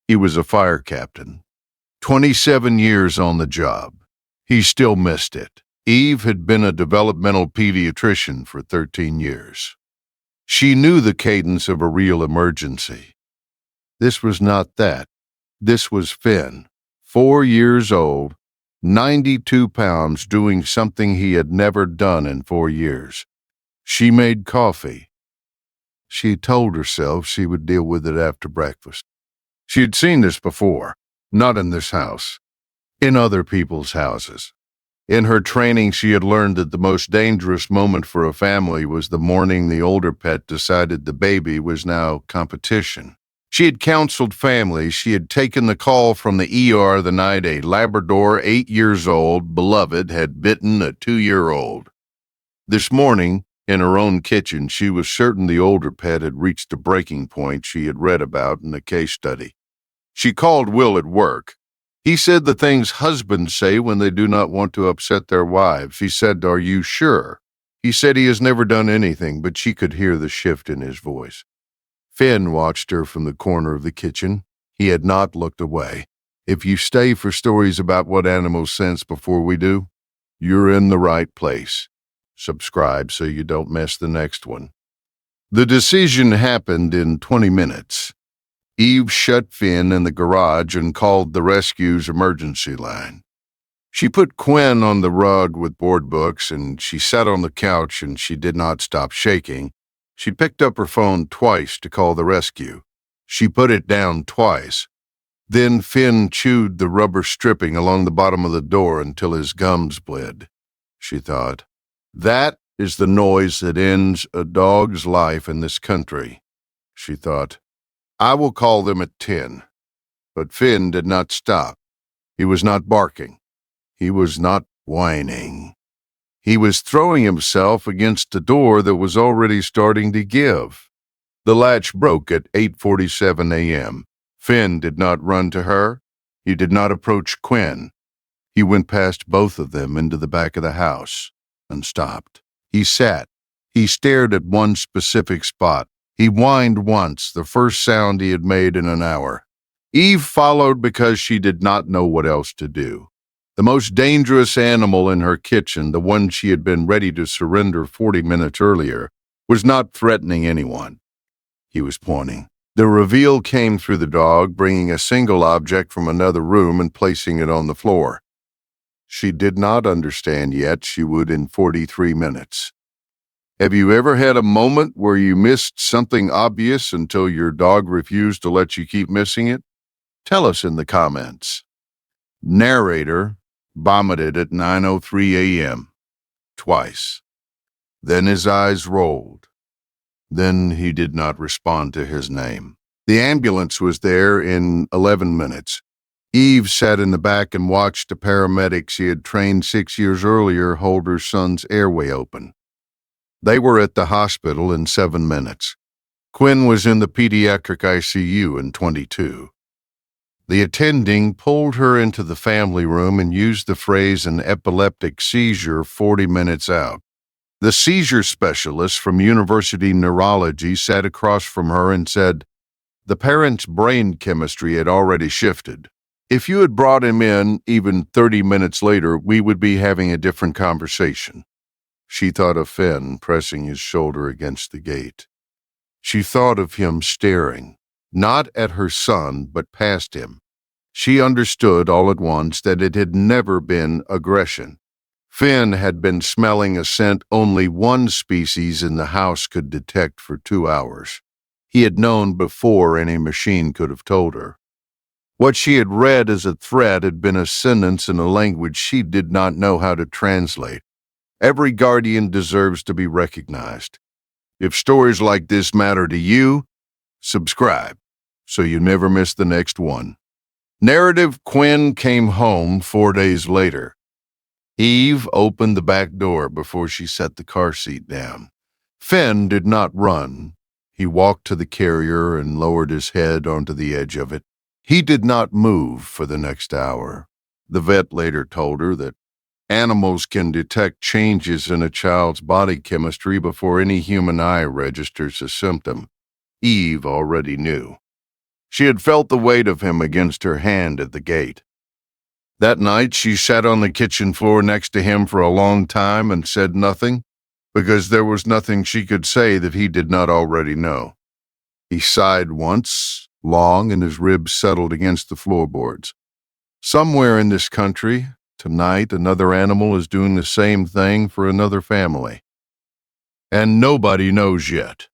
He was a fire captain. 27 years on the job. He still missed it. Eve had been a developmental pediatrician for 13 years. She knew the cadence of a real emergency. This was not that. This was Finn, 4 years old, 92 pounds, doing something he had never done in 4 years. She made coffee. She told herself she would deal with it after breakfast. She had seen this before, not in this house, in other people's houses. In her training, she had learned that the most dangerous moment for a family was the morning the older pet decided the baby was now competition. She had counseled families. She had taken the call from the ER the night a Labrador, 8 years old, beloved, had bitten a 2-year-old. This morning, in her own kitchen, she was certain the older pet had reached a breaking point she had read about in a case study. She called Will at work. He said the things husbands say when they do not want to upset their wives. He said, "Are you sure?" He said he has never done anything, but she could hear the shift in his voice. Finn watched her from the corner of the kitchen. He had not looked away. If you stay for stories about what animals sense before we do, you're in the right place. Subscribe so you don't miss the next one. The decision happened in 20 minutes. Eve shut Finn in the garage and called the rescue's emergency line. She put Quinn on the rug with board books, and she sat on the couch, and she did not stop shaking. She picked up her phone twice to call the rescue. She put it down twice. Then Finn chewed the rubber stripping along the bottom of the door until his gums bled. She thought, "That is the noise that ends a dog's life in this country." She thought, "I will call them at 10. But Finn did not stop. He was not barking. He was not whining. He was throwing himself against a door that was already starting to give. The latch broke at 8:47 a.m. Finn did not run to her. He did not approach Quinn. He went past both of them into the back of the house and stopped. He sat. He stared at one specific spot. He whined once, the first sound he had made in an hour. Eve followed because she did not know what else to do. The most dangerous animal in her kitchen, the one she had been ready to surrender 40 minutes earlier, was not threatening anyone. He was pointing. The reveal came through the dog, bringing a single object from another room and placing it on the floor. She did not understand yet. She would in 43 minutes. Have you ever had a moment where you missed something obvious until your dog refused to let you keep missing it? Tell us in the comments. Narrator vomited at 9:03 a.m. twice. Then his eyes rolled. Then he did not respond to his name. The ambulance was there in 11 minutes. Eve sat in the back and watched a paramedic she had trained 6 years earlier hold her son's airway open. They were at the hospital in 7 minutes. Quinn was in the pediatric ICU in 22. The attending pulled her into the family room and used the phrase "an epileptic seizure" 40 minutes out. The seizure specialist from University Neurology sat across from her and said, the parent's brain chemistry had already shifted. If you had brought him in even 30 minutes later, we would be having a different conversation. She thought of Finn pressing his shoulder against the gate. She thought of him staring, not at her son, but past him. She understood all at once that it had never been aggression. Finn had been smelling a scent only one species in the house could detect for 2 hours. He had known before any machine could have told her. What she had read as a threat had been a sentence in a language she did not know how to translate. Every guardian deserves to be recognized. If stories like this matter to you, subscribe so you never miss the next one. Narrative: Quinn came home 4 days later. Eve opened the back door before she set the car seat down. Finn did not run. He walked to the carrier and lowered his head onto the edge of it. He did not move for the next hour. The vet later told her that animals can detect changes in a child's body chemistry before any human eye registers a symptom. Eve already knew. She had felt the weight of him against her hand at the gate. That night, she sat on the kitchen floor next to him for a long time and said nothing, because there was nothing she could say that he did not already know. He sighed once, long, and his ribs settled against the floorboards. Somewhere in this country, tonight, another animal is doing the same thing for another family. And nobody knows yet.